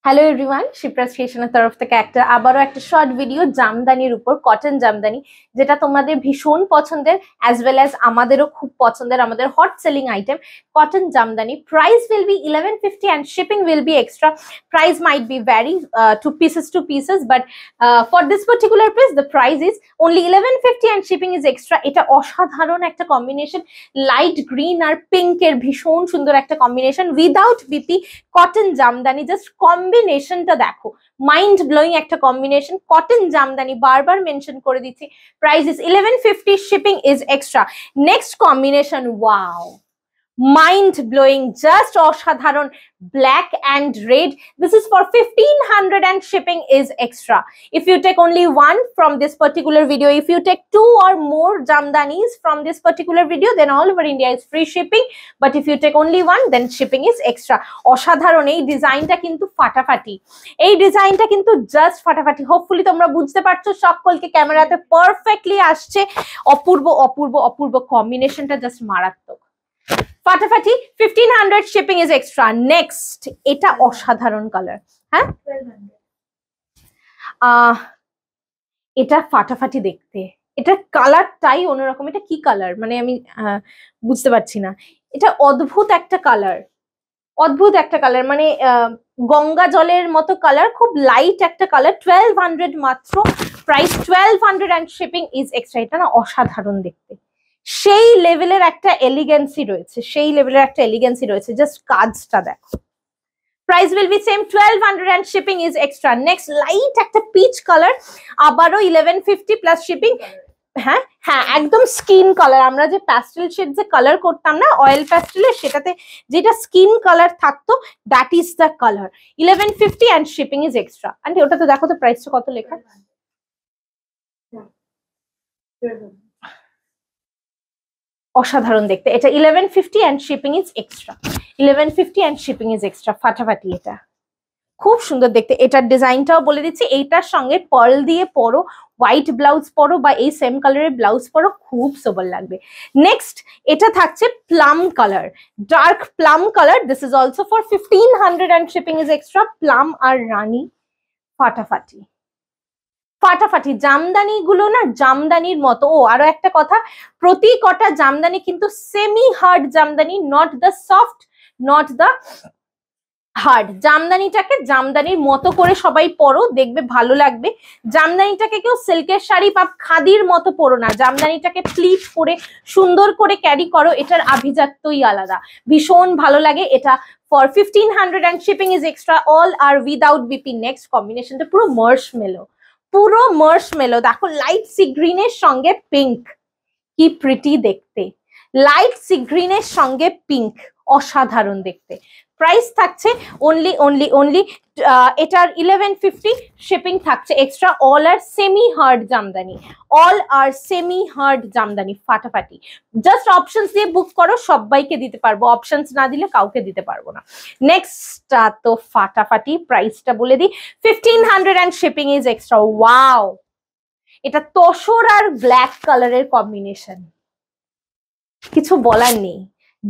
Hello everyone, Shipra's ক্রিয়েশনের তরফ থেকে আবারও একটা শর্ট ভিডিও জামদানির উপর, কটন জামদানি, যেটা তোমাদের ভীষণ পছন্দের অ্যাজ ওয়েল অ্যাজ আমাদেরও খুব পছন্দের, আমাদের hot selling item cotton Jamdani. Price will be 1150 and shipping will be extra. Price might be vary to pieces, but for this particular piece the price is only 1150 and shipping is extra. এটা অসাধারণ একটা combination, light green আর পিঙ্কের ভীষণ সুন্দর একটা combination without BP cotton Jamdani. Just কম্বিনেশনটা দেখো, mind blowing একটা কম্বিনেশন। কটন জামদানি বারবার মেনশন করে দিচ্ছি, price is 1150, shipping is extra. Next combination, wow, mind blowing, just অসাধারণ, black and red. This is for 1500 and shipping is extra. If you take only one from this particular video, if you take two or more jamdanis from this particular video, then all over India is free shipping, but if you take only one, then shipping is extra. অসাধারণ এই ডিজাইনটা কিন্তু ফাটাফাটি, এই ডিজাইনটা কিন্তু just ফাটাফাটি। Hopefully তোমরা বুঝতে পারছো, সকলকে ক্যামেরাতে পারফেক্টলি আসছে। অপূর্ব অপূর্ব অপূর্ব কম্বিনেশনটা জাস্ট মারাত্মক, ফাটাফাটি। 1500, শিপিং ইজ এক্সট্রা। নেক্সট, এটা অসাধারণ কালার, হ্যাঁ এটা ফাটাফাটি দেখতে, এটা কালারটাই অন্যরকম। এটা কি কালার মানে আমি বুঝতে পারছি না। এটা অদ্ভুত একটা কালার, অদ্ভুত একটা কালার, মানে গঙ্গা জলের মতো কালার, খুব লাইট একটা কালার। 1200 মাত্র, price 1200 and shipping is extra। এটা না অসাধারণ দেখতে, সেই লেভেলের একটা এলিগেন্সি রয়েছে, সেই লেভেলের একটা এলিগেন্সি রয়েছে। জাস্ট কাজটা দেখো। Price will be same 1200 and shipping is extra. Next, light একটা পিচ কালার, আবারও 1150 প্লাস শিপিং। হ্যাঁ হ্যাঁ, একদম স্কিন কালার। আমরা যে প্যাস্টেল শেড যে কালার করতাম না অয়েল প্যাস্টেলের, সেটাতে যেটা স্কিন কালার থাকতো, that is the colour. 1150 and shipping is extra. Aunty ওটা তো দেখো তো প্রাইসটা কত লেখা। অসাধারণ দেখতে, এটা 1150 and shipping is extra. 1150 and shipping is extra, ফাটাফাটি। এটা খুব সুন্দর দেখতে। এটার ডিজাইনটাও বলে দিচ্ছি, এইটার সঙ্গে পার্ল দিয়ে পরো, হোয়াইট ব্লাউজ পরো বা এই সেম কালারের ব্লাউজ পরো, খুব সোবার লাগবে। নেক্সট, এটা থাকছে plum colour, dark plum colour. This is also for 1500 and shipping is extra. Plum আর রানী, ফাটাফাটি ফাটাফাটি। জামদানি গুলো না জামদানির মতো। ও আরো একটা কথা, প্রতি কটা জামদানি কিন্তু semi hard jamdani, not the soft, not the hard. জামদানিটাকে জামদানির মতো করে সবাই পরো, দেখবে ভালো লাগবে। জামদানিটাকে কেউ সিল্কের শাড়ি বা খাদির মতো পরো না, জামদানিটাকে প্লিট করে সুন্দর করে ক্যারি করো, এটার আভিজাত্যই আলাদা, ভীষণ ভালো লাগে। এটা for 1500 and shipping is extra. all are without BP. Next কম্বিনেশনটা পুরো মার্শমেলো, পুরো মার্শমেলো। দেখো, লাইট সি গ্রিনের সঙ্গে পিঙ্ক, কি প্রিটি দেখতে। লাইট সি গ্রিনের সঙ্গে পিঙ্ক, অসাধারণ দেখতে। প্রাইস থাকছে অনলি এটার 1150, শিপিং থাকছে এক্সট্রা। অল আর সেমি হার্ড জামদানি, অল আর সেমি হার্ড জামদানি, ফাটাফাটি। জাস্ট অপশনস দিয়ে বুক করো, সবাইকে দিতে পারবো, অপশনস না দিলে কাউকে দিতে পারবো না। নেক্সট তো ফাটাফাটি, প্রাইসটা বলে দিই, 1500 and shipping is extra. Wow, এটা তসর আর ব্ল্যাক কালারের কম্বিনেশন, কিছু বলার নেই,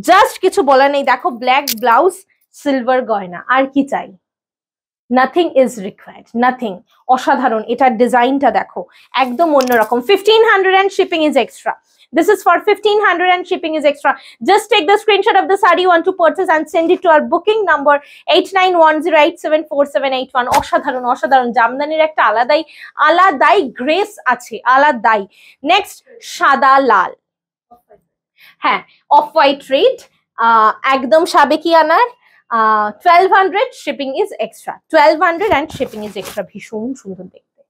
জাস্ট কিছু বলার নেই। দেখো, ব্ল্যাক ব্লাউজ, সিলভার গয়না, আর কি চাই? Nothing is required, nothing. অসাধারণ, এটার ডিজাইনটা দেখো, একদম অন্যরকম। 1500 and shipping is extra. This is for 1500 and shipping is extra. Just take the screenshot of the saree you want to purchase and send it to our booking number 8910874781. অসাধারণ অসাধারণ, জামদানির একটা আলাদাই গ্রেস আছে, আলাদাই। নেক্সট, সাদা লাল, হ্যাঁ off white red, একদম সাবেকিয়ানার। 1200, shipping is extra. 1200 and shipping is extra. ভীষণ সুন্দর দেখতে,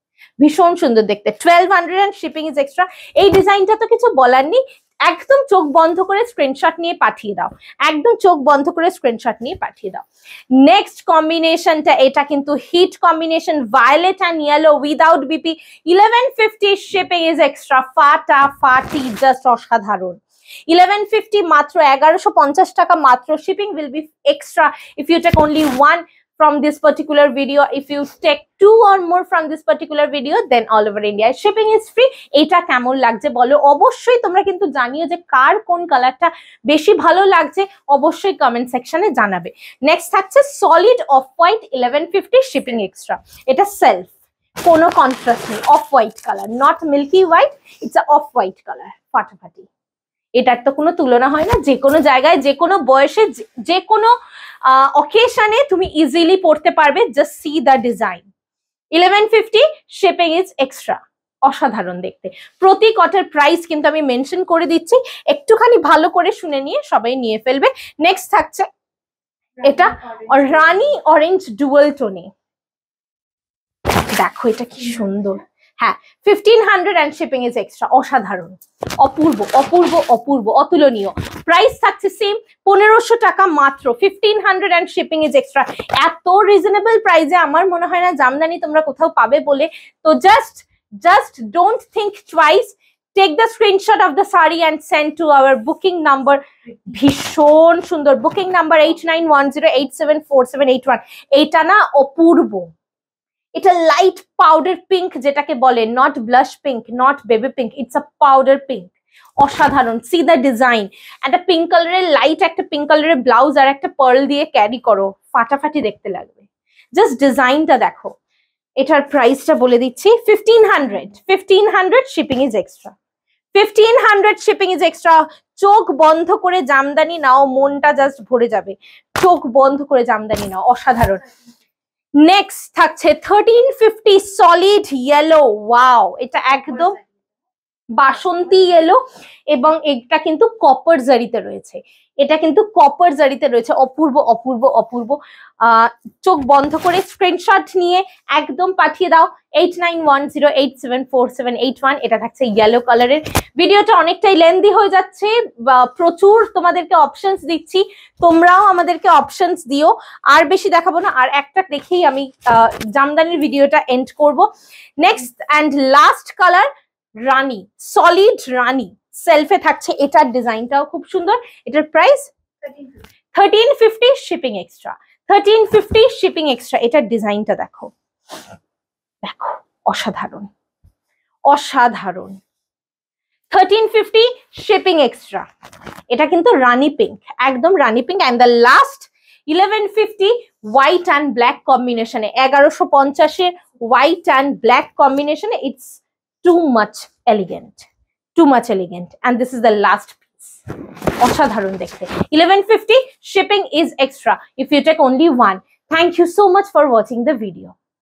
ভীষণ সুন্দর দেখতে। 1200 and shipping is extra. এই ডিজাইনটা তো কিছু বলার নেই, একদম চোখ বন্ধ করে স্ক্রিনশট নিয়ে পাঠিয়ে দাও, একদম চোখ বন্ধ করে স্ক্রিনশট নিয়ে পাঠিয়ে দাও। নেক্সট কম্বিনেশনটা, এটা কিন্তু hit combination, violet and yellow without BP. 1150, shipping is extra, ফাটাফাটি, জাস্ট অসাধারণ। 1150 মাত্র, 1150 টাকা মাত্র, shipping will be extra if you take only one from this particular video. If you take 2 or more from this particular video, then all over India shipping is free. এটা কেমন লাগছে বলো, অবশ্যই তোমরা কিন্তু জানিও যে কার কোন কালারটা বেশি ভালো লাগছে, অবশ্যই কমেন্ট সেকশনে জানাবে। নেক্সট থাকছে solid off white 1150 shipping extra. এটা সেলফ, কোনো কন্ট্রাস্ট নেই, off white colour, not milky white, it's a off white colour, ফাটাফাটি। এটার তো কোনো তুলনা হয় না, যে কোনো জায়গায় যে কোনো বয়সে যে কোনো অকেশনে তুমি ইজিলি পড়তে পারবে। Just see the design. 1150 shipping is extra. অসাধারণ দেখতে। প্রতি কটার প্রাইস কিন্তু আমি মেনশন করে দিচ্ছি, একটুখানি ভালো করে শুনে নিয়ে সবাই নিয়ে ফেলবে। নেক্সট থাকছে এটা রানী অরেঞ্জ ডুয়াল টোনে। দেখো এটা কি সুন্দর। হ্যাঁ, 1500 and shipping is extra। অসাধারণ, অপূর্ব অপূর্ব অপূর্ব, অতুলনীয়। প্রাইস থাকছে সেম 1500 টাকা মাত্র। 1500 and shipping is extra। এত রিজনেবল প্রাইসে আমার মনে হয় না জামদানি তোমরা কোথাও পাবে বলে। তো just don't think twice, take the screenshot of the saree and send to our booking number। ভীষণ সুন্দর বুকিং নাম্বার 8910874781। এইটা না অপূর্ব, এটা লাইট পাউডার পিঙ্ক যেটাকে বলে, not blush pink, not baby pink, it's a powder pink. অসাধারণ। See the design. একটা pink কালারের লাইট, একটা পিঙ্ক কালারের ব্লাউজ আর একটা পার্ল দিয়ে ক্যারি করো, ফাটাফাটি দেখতে লাগবে। জাস্ট ডিজাইনটা দেখো। এটার প্রাইসটা বলে দিচ্ছি 1500 shipping is extra. 1500 shipping is extra. চোখ বন্ধ করে জামদানি নাও, মনটা জাস্ট ভরে যাবে। চোখ বন্ধ করে জামদানি নাও, অসাধারণ। নেক্সট থাকছে 1350 সলিড ইয়েলো। ওয়াও, এটা একদম বাসন্তী ইয়েলো এবং এটা কিন্তু কপার জারিতে রয়েছে। এটা কিন্তু কপার জারিতে রয়েছে। অপূর্ব অপূর্ব অপূর্ব। চোখ বন্ধ করে স্ক্রিনশট নিয়ে একদম পাঠিয়ে দাও 8910874781। এটা থাকছে ইয়েলো কালারের। ভিডিওটা অনেকটাই লেন্দি হয়ে যাচ্ছে, প্রচুর তোমাদেরকে অপশনস দিচ্ছি, তোমরাও আমাদেরকে অপশনস দিও। আর বেশি দেখাবো না, আর একটা দেখেই আমি জামদানির ভিডিওটা এন্ড করব। Next and last colour rani, solid rani সেলফে থাকছে। এটার ডিজাইনটাও খুব সুন্দর। এটার price 1350 shipping extra. 1350 shipping extra. এটার ডিজাইনটা দেখো, দেখো অসাধারণ অসাধারণ। 1350 শিপিং এক্সট্রা। এটা কিন্তু রানী পিঙ্ক, একদম rani pink. And the last 1150 white and black কম্বিনেশনে। 1150 হোয়াইট অ্যান্ড ব্ল্যাক কম্বিনেশনে। It's too much elegant, and this is the last piece। অসাধারণ দেখতে। 1150 shipping is extra if you take only one। Thank you so much for watching the video।